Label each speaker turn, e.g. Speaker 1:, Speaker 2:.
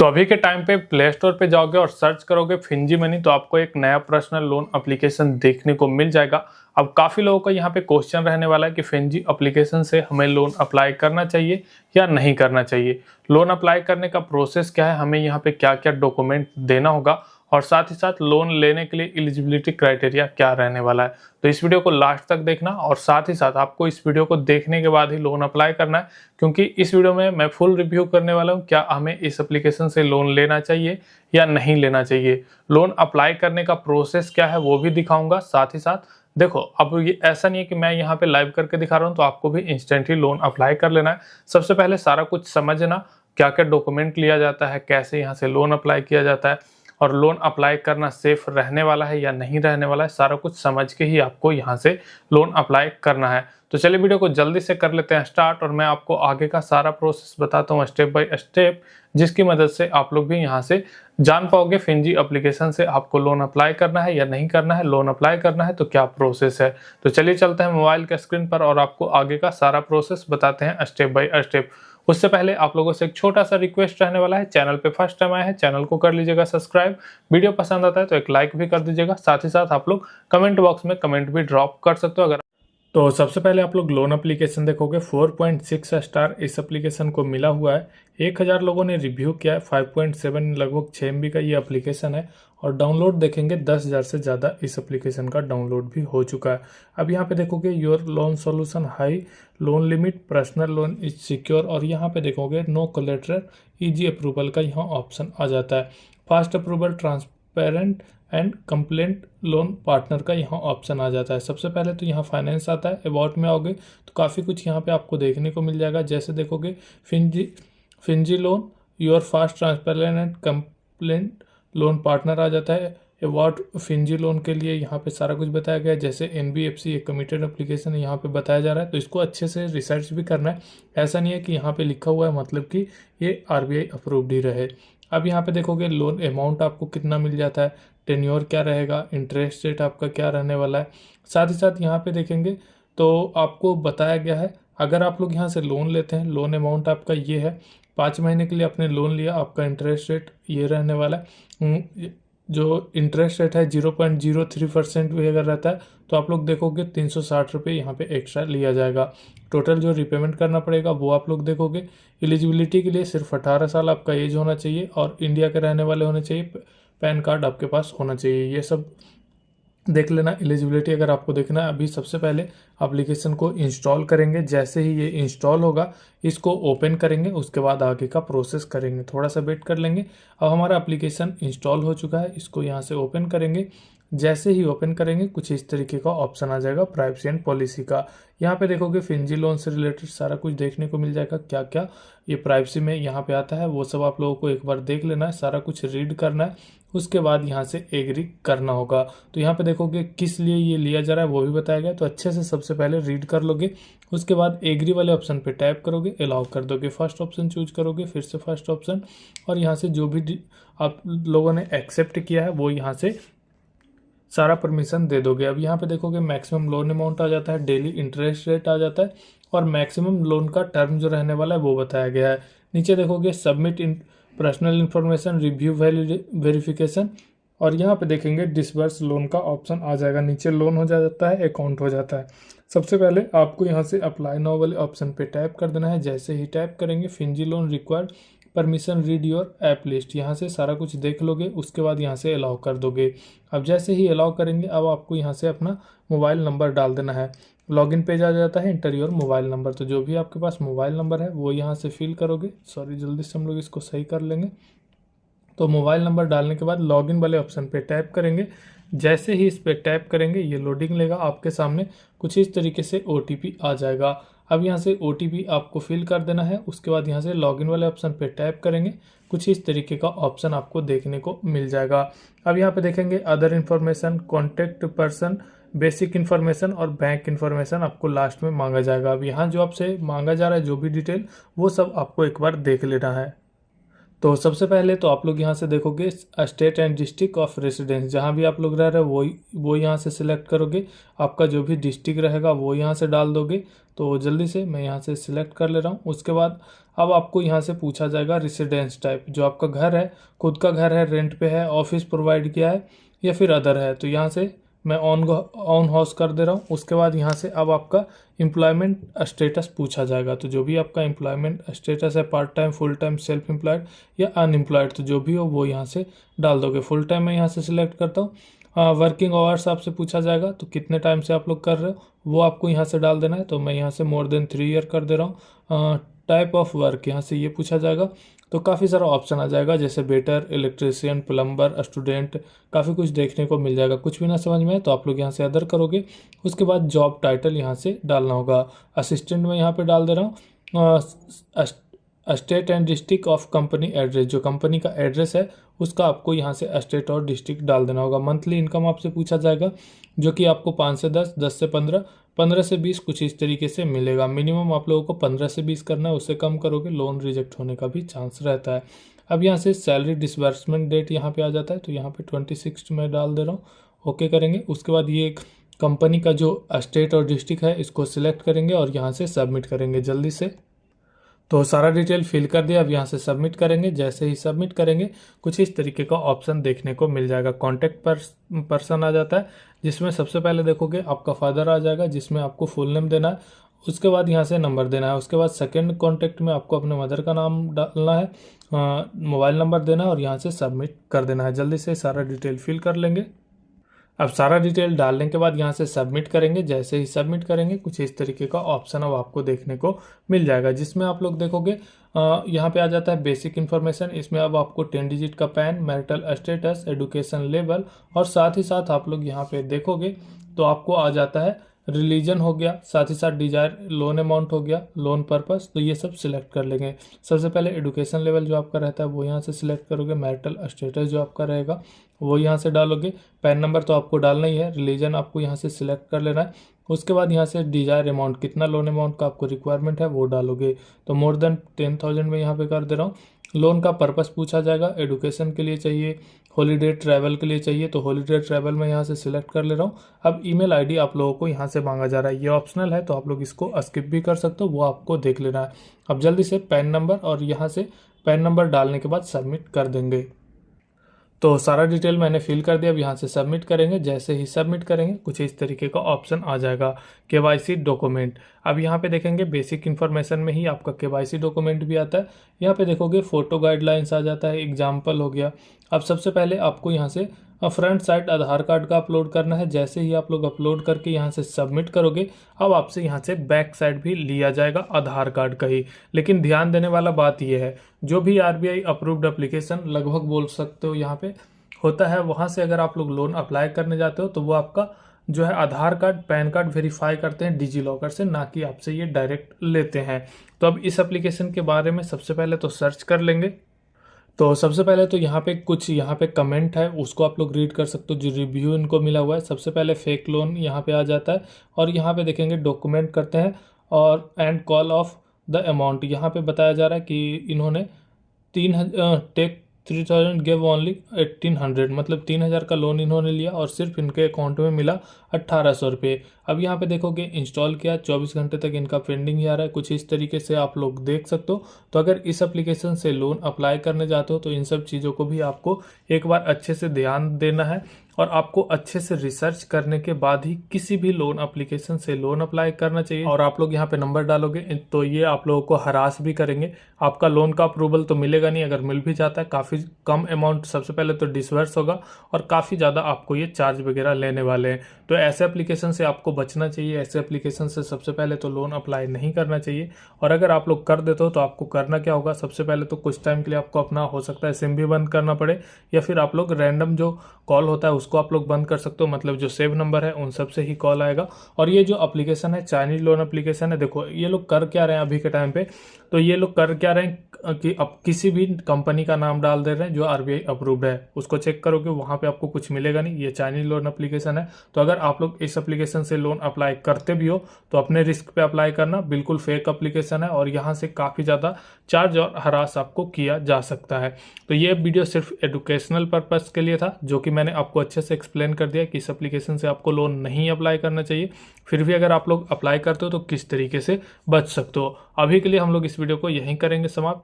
Speaker 1: तो अभी के टाइम पे प्ले स्टोर पे जाओगे और सर्च करोगे फिंजी मनी तो आपको एक नया पर्सनल लोन एप्लीकेशन देखने को मिल जाएगा। अब काफ़ी लोगों का यहाँ पे क्वेश्चन रहने वाला है कि फिंजी एप्लीकेशन से हमें लोन अप्लाई करना चाहिए या नहीं करना चाहिए। लोन अप्लाई करने का प्रोसेस क्या है, हमें यहाँ पे क्या क्या डॉक्यूमेंट देना होगा और साथ ही साथ लोन लेने के लिए एलिजिबिलिटी क्राइटेरिया क्या रहने वाला है। तो इस वीडियो को लास्ट तक देखना और साथ ही साथ आपको इस वीडियो को देखने के बाद ही लोन अप्लाई करना है, क्योंकि इस वीडियो में मैं फुल रिव्यू करने वाला हूँ क्या हमें इस एप्लीकेशन से लोन लेना चाहिए या नहीं लेना चाहिए। लोन अप्लाई करने का प्रोसेस क्या है वो भी दिखाऊंगा। साथ ही साथ देखो, अब ये ऐसा नहीं है कि मैं यहाँ पे लाइव करके दिखा रहा हूँ तो आपको भी इंस्टेंटली लोन अप्लाई कर लेना है। सबसे पहले सारा कुछ समझना, क्या क्या डॉक्यूमेंट लिया जाता है, कैसे यहाँ से लोन अप्लाई किया जाता है और लोन अप्लाई करना सेफ रहने वाला है या नहीं रहने वाला है, सारा कुछ समझ के ही आपको यहाँ से लोन अप्लाई करना है। तो चलिए वीडियो को जल्दी से कर लेते हैं स्टार्ट और मैं आपको आगे का सारा प्रोसेस बताता हूँ स्टेप बाय स्टेप, जिसकी मदद से आप लोग भी यहाँ से जान पाओगे फिंजी एप्लीकेशन से आपको लोन अप्लाई करना है या नहीं करना है। लोन अप्लाई करना है तो क्या प्रोसेस है। तो चलिए चलते हैं मोबाइल के स्क्रीन पर और आपको आगे का सारा प्रोसेस बताते हैं स्टेप बाय स्टेप। उससे पहले आप लोगों से एक छोटा सा रिक्वेस्ट रहने वाला है, चैनल पे फर्स्ट टाइम आए हैं चैनल को कर लीजिएगा सब्सक्राइब, वीडियो पसंद आता है तो एक लाइक भी कर दीजिएगा। साथ ही साथ आप लोग कमेंट बॉक्स में कमेंट भी ड्रॉप कर सकते हो। अगर तो सबसे पहले आप लोग लोन एप्लीकेशन देखोगे 4.6 स्टार इस एप्लीकेशन को मिला हुआ है। 1000 लोगों ने रिव्यू किया है। 5.7 लगभग 6 MB का ये एप्लीकेशन है और डाउनलोड देखेंगे 10,000 से ज़्यादा इस एप्लीकेशन का डाउनलोड भी हो चुका है। अब यहाँ पे देखोगे your loan solution high loan limit personal loan is secure और यहाँ पे देखोगे नो कोलेटरल ईजी अप्रूवल का यहाँ ऑप्शन आ जाता है। Fast approval transparent and compliant loan partner का यहाँ ऑप्शन आ जाता है। सबसे पहले तो यहाँ फाइनेंस आता है। अबाउट में आओगे तो काफ़ी कुछ यहाँ पे आपको देखने को मिल जाएगा। जैसे देखोगे Finzy loan your fast transparent and compliant loan partner आ जाता है। अबाउट फिंजी लोन के लिए यहाँ पे सारा कुछ बताया गया है। जैसे NBFC एक कमिटेड एप्लीकेशन यहाँ पे बताया जा रहा है, तो इसको अच्छे से रिसर्च भी करना है। ऐसा नहीं है कि यहाँ पे लिखा हुआ है मतलब कि ये RBI अप्रूव्ड ही रहे। अब यहाँ पे देखोगे लोन अमाउंट आपको कितना मिल जाता है, टेन्योर क्या रहेगा, इंटरेस्ट रेट आपका क्या रहने वाला है। साथ ही साथ यहाँ पे देखेंगे तो आपको बताया गया है अगर आप लोग यहाँ से लोन लेते हैं, लोन अमाउंट आपका ये है, 5 महीने के लिए आपने लोन लिया, आपका इंटरेस्ट रेट ये रहने वाला है। जो इंटरेस्ट रेट है 0.03% भी अगर रहता है तो आप लोग देखोगे 360 रुपये यहाँ पे एक्स्ट्रा लिया जाएगा। टोटल जो रिपेमेंट करना पड़ेगा वो आप लोग देखोगे। एलिजिबिलिटी के लिए सिर्फ 18 साल आपका एज होना चाहिए और इंडिया के रहने वाले होने चाहिए, पैन कार्ड आपके पास होना चाहिए। ये सब देख लेना। एलिजिबिलिटी अगर आपको देखना है, अभी सबसे पहले एप्लीकेशन को इंस्टॉल करेंगे। जैसे ही ये इंस्टॉल होगा इसको ओपन करेंगे, उसके बाद आगे का प्रोसेस करेंगे। थोड़ा सा वेट कर लेंगे। अब हमारा एप्लीकेशन इंस्टॉल हो चुका है, इसको यहाँ से ओपन करेंगे। जैसे ही ओपन करेंगे कुछ इस तरीके का ऑप्शन आ जाएगा प्राइवेसी एंड पॉलिसी का। यहाँ पे देखोगे फिंजी लोन से रिलेटेड सारा कुछ देखने को मिल जाएगा, क्या क्या ये प्राइवेसी में यहाँ पे आता है वो सब आप लोगों को एक बार देख लेना है, सारा कुछ रीड करना है। उसके बाद यहाँ से एग्री करना होगा। तो यहाँ पे देखोगे किस लिए ये लिया जा रहा है वो भी बताया गया, तो अच्छे से सबसे पहले रीड कर लोगे। उसके बाद एग्री वाले ऑप्शन पे टैप करोगे, अलाउ कर दोगे, फर्स्ट ऑप्शन चूज करोगे, फिर से फर्स्ट ऑप्शन और यहाँ से जो भी आप लोगों ने एक्सेप्ट किया है वो यहाँ से सारा परमिशन दे दोगे। अब यहाँ पे देखोगे मैक्सिमम लोन अमाउंट आ जाता है, डेली इंटरेस्ट रेट आ जाता है और मैक्सिमम लोन का टर्म जो रहने वाला है वो बताया गया है। नीचे देखोगे submit in personal information review verification और यहाँ पे देखेंगे डिसबर्स लोन का ऑप्शन आ जाएगा। नीचे लोन हो जाता है, अकाउंट हो जाता है। सबसे पहले आपको यहाँ से अप्लाई नाउ वाले ऑप्शन पे टैप कर देना है। जैसे ही टैप करेंगे Finzy loan required permission read your app list, यहाँ से सारा कुछ देख लोगे। उसके बाद यहाँ से अलाउ कर दोगे। अब जैसे ही अलाउ करेंगे अब आपको यहाँ से अपना मोबाइल नंबर डाल देना है। लॉगिन पेज आ जाता है, इंटर योर मोबाइल नंबर, तो जो भी आपके पास मोबाइल नंबर है वो यहाँ से फिल करोगे। सॉरी, जल्दी से हम लोग इसको सही कर लेंगे। तो मोबाइल नंबर डालने के बाद लॉगिन वाले ऑप्शन पे टैप करेंगे। जैसे ही इस पे टैप करेंगे ये लोडिंग लेगा, आपके सामने कुछ इस तरीके से OTP आ जाएगा। अब यहाँ से OTP आपको फिल कर देना है। उसके बाद यहाँ से लॉगिन वाले ऑप्शन पे टैप करेंगे, कुछ इस तरीके का ऑप्शन आपको देखने को मिल जाएगा। अब यहाँ पे देखेंगे other information, contact person, basic information और बैंक इन्फॉर्मेशन आपको लास्ट में मांगा जाएगा। अब यहाँ जो आपसे मांगा जा रहा है जो भी डिटेल वो सब आपको एक बार देख लेना है।
Speaker 2: तो सबसे पहले तो आप लोग यहाँ से देखोगे state and district of residence, जहाँ भी आप लोग रह रहे हो वो यहाँ से सिलेक्ट करोगे। आपका जो भी डिस्ट्रिक्ट रहेगा वो यहाँ से डाल दोगे। तो जल्दी से मैं यहाँ से सिलेक्ट कर ले रहा हूँ। उसके बाद अब आपको यहाँ से पूछा जाएगा रेसिडेंस टाइप, जो आपका घर है, खुद का घर है, रेंट पे है, ऑफिस प्रोवाइड किया है या फिर अदर है। तो यहाँ से मैं ऑन हाउस कर दे रहा हूँ। उसके बाद यहाँ से अब आपका एम्प्लॉयमेंट स्टेटस पूछा जाएगा। तो जो भी आपका एम्प्लॉयमेंट स्टेटस है, part time, full time, self employed या अनएम्प्लॉयड, तो जो भी हो वो यहाँ से डाल दोगे। फुल टाइम मैं यहाँ से सिलेक्ट करता हूँ। वर्किंग आवर्स आपसे पूछा जाएगा, तो कितने टाइम से आप लोग कर रहे हो वो आपको यहाँ से डाल देना है। तो मैं यहाँ से मोर देन 3 ईयर कर दे रहा हूँ। टाइप ऑफ वर्क यहाँ से ये पूछा जाएगा। तो काफ़ी सारा ऑप्शन आ जाएगा, जैसे वेटर, इलेक्ट्रिशियन, प्लम्बर, स्टूडेंट, काफ़ी कुछ देखने को मिल जाएगा। कुछ भी ना समझ में है तो आप लोग यहाँ से अदर करोगे। उसके बाद जॉब टाइटल यहाँ से डालना होगा। असिस्टेंट में यहाँ पे डाल दे रहा हूँ। State and district of company address, जो कंपनी का एड्रेस है उसका आपको यहाँ से स्टेट और डिस्ट्रिक्ट डाल देना होगा। मंथली इनकम आपसे पूछा जाएगा, जो कि आपको 5 से 10, 10 से 15, 15 से 20 कुछ इस तरीके से मिलेगा। मिनिमम आप लोगों को 15 से 20 करना है, उससे कम करोगे लोन रिजेक्ट होने का भी चांस रहता है। अब यहाँ से सैलरी डिसबर्समेंट डेट यहाँ पे आ जाता है, तो यहाँ पे 26 में डाल दे रहा हूँ। ओके करेंगे। उसके बाद ये कंपनी का जो स्टेट और डिस्ट्रिक्ट है इसको सिलेक्ट करेंगे और यहाँ से सबमिट करेंगे जल्दी से। तो सारा डिटेल फिल कर दिया। अब यहाँ से सबमिट करेंगे। जैसे ही सबमिट करेंगे कुछ इस तरीके का ऑप्शन देखने को मिल जाएगा। कॉन्टैक्ट पर्सन आ जाता है, जिसमें सबसे पहले देखोगे आपका फादर आ जाएगा, जिसमें आपको फुल नेम देना है। उसके बाद यहाँ से नंबर देना है। उसके बाद सेकंड कॉन्टैक्ट में आपको अपने मदर का नाम डालना है, मोबाइल नंबर देना है और यहाँ से सबमिट कर देना है। जल्दी से सारा डिटेल फिल कर लेंगे। अब सारा डिटेल डालने के बाद यहाँ से सबमिट करेंगे। जैसे ही सबमिट करेंगे कुछ इस तरीके का ऑप्शन अब आपको देखने को मिल जाएगा, जिसमें आप लोग देखोगे यहाँ पे आ जाता है बेसिक इन्फॉर्मेशन। इसमें अब आपको 10 डिजिट का pan, marital status, education level और साथ ही साथ आप लोग यहाँ पे देखोगे तो आपको आ जाता है रिलीजन हो गया, साथ ही साथ डिजायर लोन अमाउंट हो गया, लोन पर्पस, तो ये सब सिलेक्ट कर लेंगे। सबसे पहले एजुकेशन लेवल जो आपका रहता है वो यहाँ से सिलेक्ट करोगे। मैरिटल स्टेटस जो आपका रहेगा वो यहाँ से डालोगे। पैन नंबर तो आपको डालना ही है। रिलीजन आपको यहाँ से सिलेक्ट कर लेना है। उसके बाद यहाँ से डिजायर अमाउंट, कितना लोन अमाउंट का आपको रिक्वायरमेंट है वो डालोगे। तो मोर देन 10,000 में यहाँ पे कर दे रहा हूँ। लोन का पर्पस पूछा जाएगा, एजुकेशन के लिए चाहिए, हॉलीडे ट्रैवल के लिए चाहिए, तो हॉलीडे ट्रैवल में यहाँ से सिलेक्ट कर ले रहा हूँ। अब ईमेल आईडी आप लोगों को यहाँ से मांगा जा रहा है, ये ऑप्शनल है तो आप लोग इसको स्किप भी कर सकते हो, वो आपको देख लेना है। अब जल्दी से पैन नंबर और यहाँ से पैन नंबर डालने के बाद सबमिट कर देंगे। तो सारा डिटेल मैंने फिल कर दिया। अब यहाँ से सबमिट करेंगे। जैसे ही सबमिट करेंगे कुछ इस तरीके का ऑप्शन आ जाएगा, केवाईसी डॉक्यूमेंट। अब यहाँ पे देखेंगे बेसिक इन्फॉर्मेशन में ही आपका केवाईसी डॉक्यूमेंट भी आता है। यहाँ पे देखोगे फोटो गाइडलाइंस आ जाता है, एग्जाम्पल हो गया। अब सबसे पहले आपको यहाँ से फ्रंट साइड आधार कार्ड का अपलोड करना है। जैसे ही आप लोग अपलोड करके यहाँ से सबमिट करोगे अब आपसे यहाँ से बैक साइड भी लिया जाएगा आधार कार्ड का ही। लेकिन ध्यान देने वाला बात यह है, जो भी आरबीआई अप्रूव्ड एप्लीकेशन लगभग बोल सकते हो यहाँ पे होता है, वहाँ से अगर आप लोग लोन अप्लाई करने जाते हो तो वो आपका जो है आधार कार्ड, पैन कार्ड वेरीफाई करते हैं डिजी लॉकर से, ना कि आपसे ये डायरेक्ट लेते हैं। तो अब इस एप्लीकेशन के बारे में सबसे पहले तो सर्च कर लेंगे। तो सबसे पहले तो यहाँ पे कुछ यहाँ पे कमेंट है, उसको आप लोग रीड कर सकते हो, जो रिव्यू इनको मिला हुआ है। सबसे पहले फेक लोन यहाँ पे आ जाता है और यहाँ पे देखेंगे डॉक्यूमेंट करते हैं और and call of the amount. यहाँ पे बताया जा रहा है कि इन्होंने 3,000 गिव ओनली 1,800, मतलब 3,000 का लोन इन्होंने लिया और सिर्फ इनके अकाउंट में मिला 1,800 रुपये। अब यहाँ पे देखोगे इंस्टॉल किया, 24 घंटे तक इनका पेंडिंग ही आ रहा है। कुछ इस तरीके से आप लोग देख सकते हो। तो अगर इस एप्लीकेशन से लोन अप्लाई करने जाते हो तो इन सब चीज़ों को भी आपको एक बार अच्छे से ध्यान देना है और आपको अच्छे से रिसर्च करने के बाद ही किसी भी लोन एप्लीकेशन से लोन अप्लाई करना चाहिए। और आप लोग यहाँ पे नंबर डालोगे तो ये आप लोगों को हरास भी करेंगे। आपका लोन का अप्रूवल तो मिलेगा नहीं, अगर मिल भी जाता है काफ़ी कम अमाउंट सबसे पहले तो डिसवर्स होगा और काफ़ी ज़्यादा आपको ये चार्ज वगैरह लेने वाले हैं। तो ऐसे एप्लीकेशन से आपको बचना चाहिए। ऐसे एप्लीकेशन से सबसे पहले तो लोन अप्लाई नहीं करना चाहिए। और अगर आप लोग कर देते हो तो आपको करना क्या होगा, सबसे पहले तो कुछ टाइम के लिए आपको अपना हो सकता है सिम भी बंद करना पड़े, या फिर आप लोग रैंडम जो कॉल होता है उसको आप लोग बंद कर सकते हो, मतलब जो सेव नंबर है उन सब से ही कॉल आएगा। और ये जो एप्लीकेशन है चाइनीज लोन एप्लीकेशन है, देखो ये लोग कर क्या रहे हैं अभी के टाइम पे, तो ये लोग कर क्या रहे हैं, कि आप किसी भी कंपनी का नाम डाल दे रहे हैं जो आरबीआई अप्रूव्ड है, उसको चेक करोगे वहाँ पे आपको कुछ मिलेगा नहीं। ये चाइनीज लोन एप्लीकेशन है। तो अगर आप लोग इस एप्लीकेशन से लोन अप्लाई करते भी हो तो अपने रिस्क पे अप्लाई करना, बिल्कुल फेक एप्लीकेशन है और यहाँ से काफ़ी ज़्यादा चार्ज और हरास आपको किया जा सकता है। तो ये वीडियो सिर्फ एजुकेशनल पर्पज़ के लिए था, जो कि मैंने आपको अच्छे से एक्सप्लेन कर दिया कि इस एप्लीकेशन से आपको लोन नहीं अप्लाई करना चाहिए। फिर भी अगर आप लोग अप्लाई करते हो तो किस तरीके से बच सकते हो। अभी के लिए हम लोग इस वीडियो को यहीं करेंगे समाप्त।